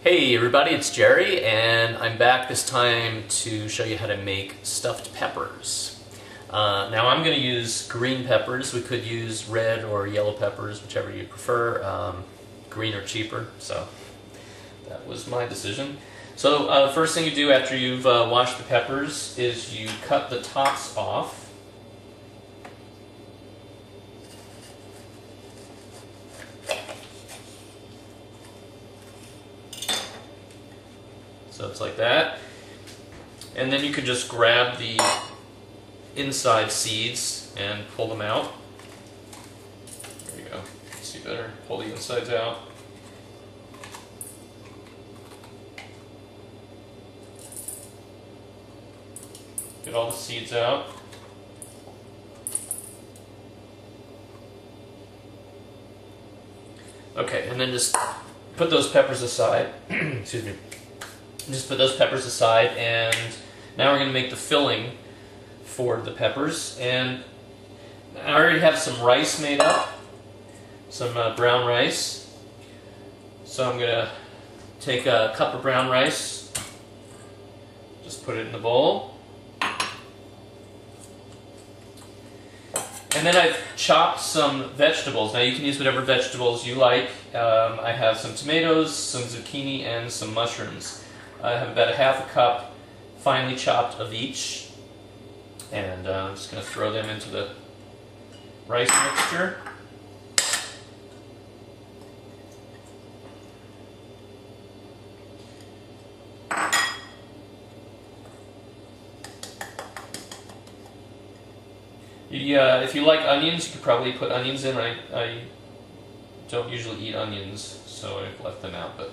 Hey everybody, it's Jerry, and I'm back this time to show you how to make stuffed peppers. Now I'm going to use green peppers. We could use red or yellow peppers, whichever you prefer. Green are cheaper, so that was my decision. So first thing you do after you've washed the peppers is you cut the tops off. So it's like that. And then you can just grab the inside seeds and pull them out. There you go. See better. Pull the insides out. Get all the seeds out. Okay, and then just put those peppers aside. Excuse me. Just put those peppers aside, and now we're going to make the filling for the peppers. And I already have some rice made up, some brown rice. So I'm going to take a cup of brown rice, just put it in the bowl. And then I've chopped some vegetables. Now you can use whatever vegetables you like. I have some tomatoes, some zucchini, and some mushrooms. I have about a half a cup finely chopped of each, and I'm just going to throw them into the rice mixture. If you like onions, you could probably put onions in. I don't usually eat onions, so I've left them out, but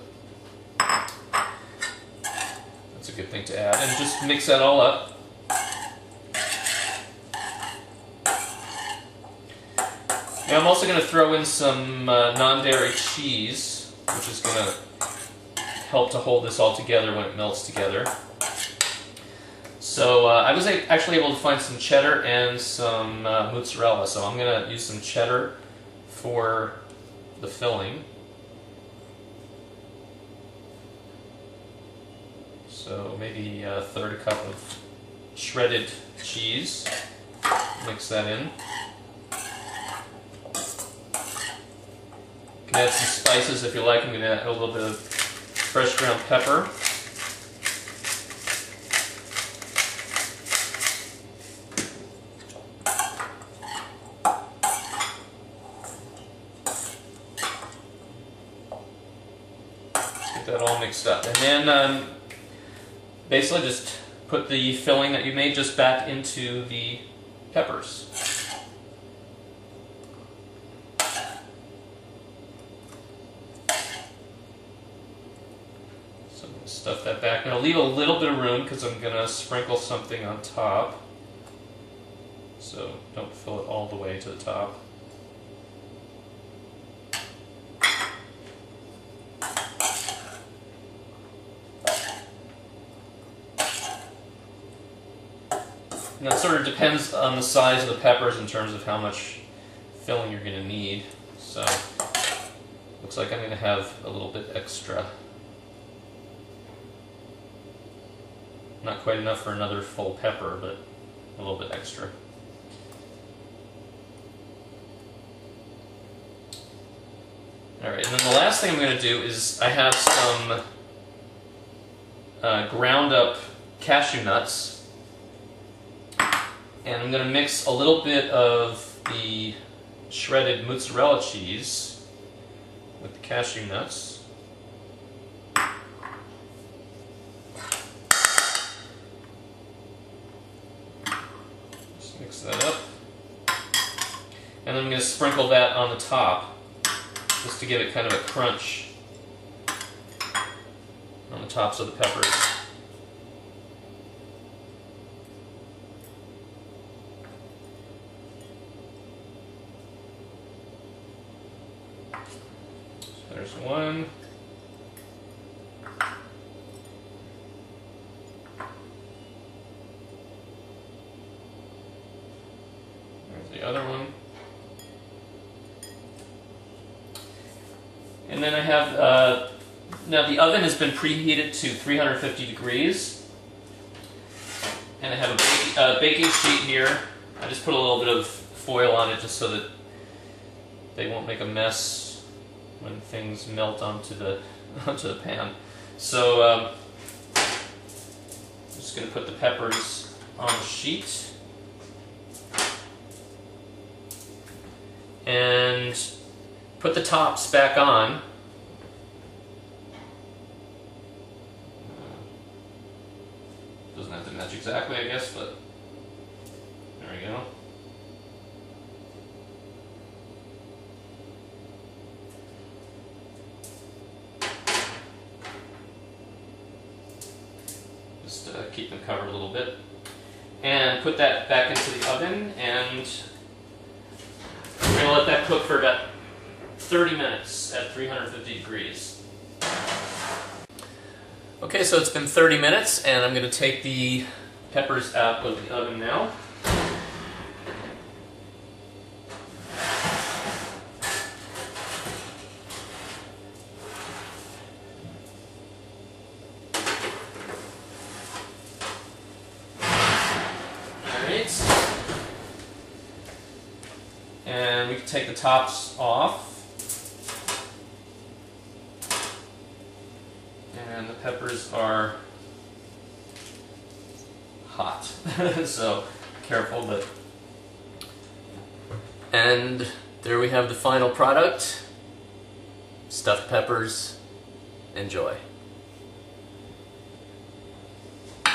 that's a good thing to add. And just mix that all up. Now I'm also going to throw in some non-dairy cheese, which is going to help to hold this all together when it melts together. So I was actually able to find some cheddar and some mozzarella, so I'm going to use some cheddar for the filling. So maybe a third cup of shredded cheese. Mix that in. You can add some spices if you like. I'm going to add a little bit of fresh ground pepper. Get that all mixed up. And then basically just put the filling that you made just back into the peppers. So I'm going to stuff that back. Now leave a little bit of room because I'm going to sprinkle something on top. So don't fill it all the way to the top. And that sort of depends on the size of the peppers in terms of how much filling you're going to need. So, looks like I'm going to have a little bit extra. Not quite enough for another full pepper, but a little bit extra. Alright, and then the last thing I'm going to do is I have some ground up cashew nuts. And I'm going to mix a little bit of the shredded mozzarella cheese with the cashew nuts. Just mix that up. And then I'm going to sprinkle that on the top, just to give it kind of a crunch on the tops of the peppers. There's one. There's the other one. And then I have Now the oven has been preheated to 350 degrees, and I have a baking sheet here. I just put a little bit of foil on it just so that they won't make a mess when things melt onto the pan. So I'm just going to put the peppers on the sheet and put the tops back on. Doesn't have to match exactly, I guess, but there we go. Just keep them covered a little bit. And put that back into the oven, and we're going to let that cook for about 30 minutes at 350 degrees. Okay, so it's been 30 minutes, and I'm going to take the peppers out of the oven now. Alright. And we can take the tops off. And the peppers are hot, so careful. But and there we have the final product. Stuffed peppers. Enjoy.